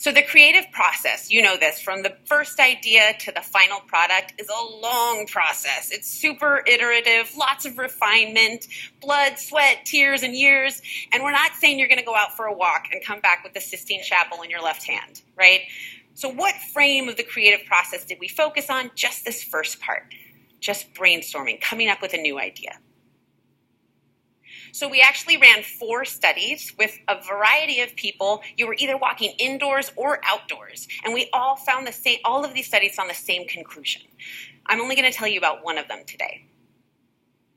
So the creative process, you know this, from the first idea to the final product is a long process. It's super iterative, lots of refinement, blood, sweat, tears, and years. And we're not saying you're going to go out for a walk and come back with the Sistine Chapel in your left hand, right? So what frame of the creative process did we focus on? Just this first part, just brainstorming, coming up with a new idea. So we actually ran 4 studies with a variety of people. You were either walking indoors or outdoors. And we all found the same, all of these studies found the same conclusion. I'm only going to tell you about one of them today.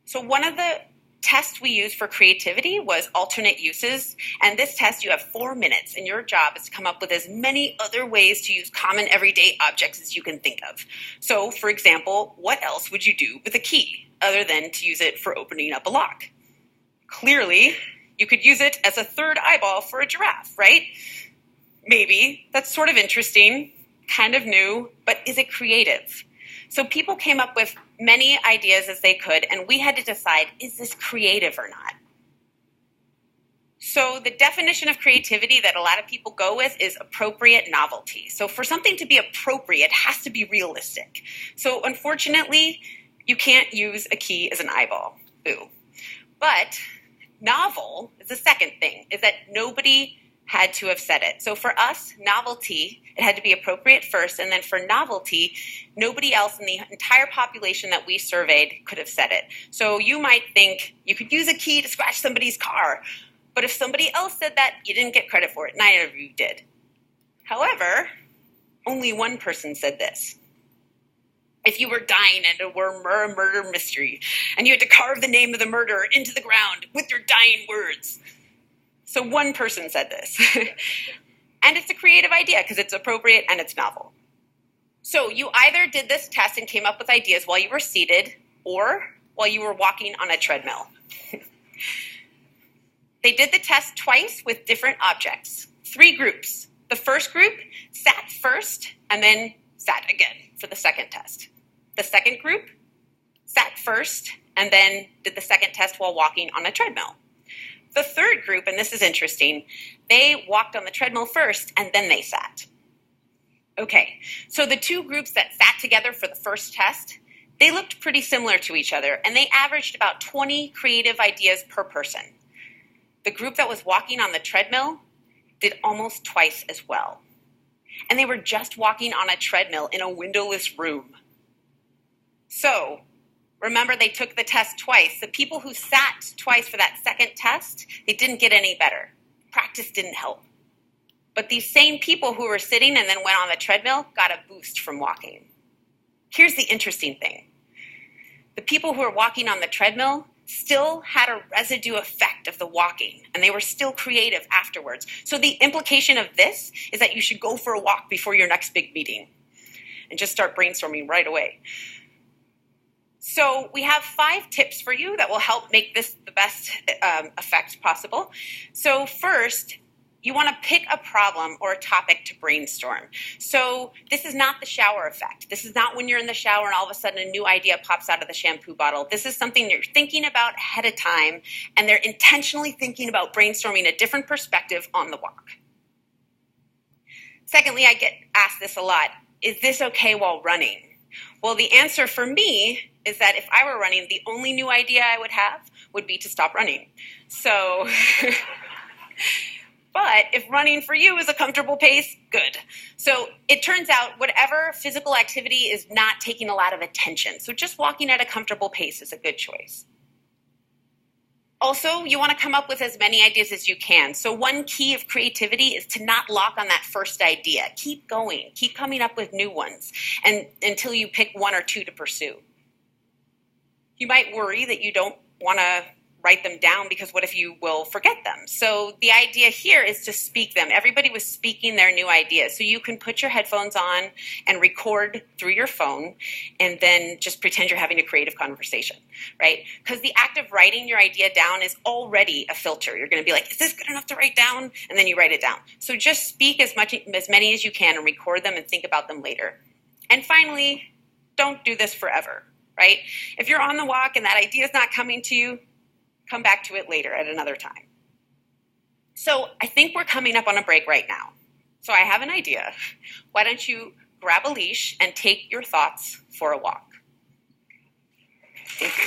So one of the tests we used for creativity was alternate uses. And this test, you have 4 minutes, and your job is to come up with as many other ways to use common everyday objects as you can think of. So, for example, what else would you do with a key other than to use it for opening up a lock? Clearly, you could use it as a third eyeball for a giraffe, right? Maybe. That's sort of interesting, kind of new, but is it creative? So people came up with many ideas as they could, and we had to decide, is this creative or not? So the definition of creativity that a lot of people go with is appropriate novelty. So for something to be appropriate, it has to be realistic. So unfortunately, you can't use a key as an eyeball. Boo. But novel is the second thing, is that nobody had to have said it. So for us, novelty, it had to be appropriate first, and then for novelty, nobody else in the entire population that we surveyed could have said it. So you might think you could use a key to scratch somebody's car, but if somebody else said that, you didn't get credit for it. Neither of you did. However, only one person said this. If you were dying and it were a murder mystery, and you had to carve the name of the murderer into the ground with your dying words. So one person said this. And it's a creative idea because it's appropriate and it's novel. So you either did this test and came up with ideas while you were seated or while you were walking on a treadmill. They did the test twice with different objects. 3 groups. The first group sat first and then sat again for the second test. The second group sat first and then did the second test while walking on a treadmill. The third group, and this is interesting, they walked on the treadmill first and then they sat. Okay, so the 2 groups that sat together for the first test, they looked pretty similar to each other, and they averaged about 20 creative ideas per person. The group that was walking on the treadmill did almost twice as well. And they were just walking on a treadmill in a windowless room. So, remember, they took the test twice. The people who sat twice for that second test, they didn't get any better. Practice didn't help. But these same people who were sitting and then went on the treadmill got a boost from walking. Here's the interesting thing. The people who were walking on the treadmill still had a residue effect of the walking, and they were still creative afterwards. So the implication of this is that you should go for a walk before your next big meeting and just start brainstorming right away. So we have 5 tips for you that will help make this the best effect possible. So first, you want to pick a problem or a topic to brainstorm. So this is not the shower effect. This is not when you're in the shower and all of a sudden a new idea pops out of the shampoo bottle. This is something you're thinking about ahead of time, and they're intentionally thinking about brainstorming a different perspective on the walk. Secondly, I get asked this a lot. Is this okay while running? Well, the answer for me is that if I were running, the only new idea I would have would be to stop running. So... But if running for you is a comfortable pace, good. So it turns out whatever physical activity is not taking a lot of attention. So just walking at a comfortable pace is a good choice. Also, you want to come up with as many ideas as you can. So one key of creativity is to not lock on that first idea. Keep going. Keep coming up with new ones and until you pick 1 or 2 to pursue. You might worry that you don't want to write them down because what if you will forget them? So the idea here is to speak them. Everybody was speaking their new ideas. So you can put your headphones on and record through your phone and then just pretend you're having a creative conversation, right? Because the act of writing your idea down is already a filter. You're going to be like, is this good enough to write down? And then you write it down. So just speak as many as you can and record them and think about them later. And finally, don't do this forever, right? If you're on the walk and that idea is not coming to you, come back to it later at another time. So I think we're coming up on a break right now. So I have an idea. Why don't you grab a leash and take your thoughts for a walk? Thank you.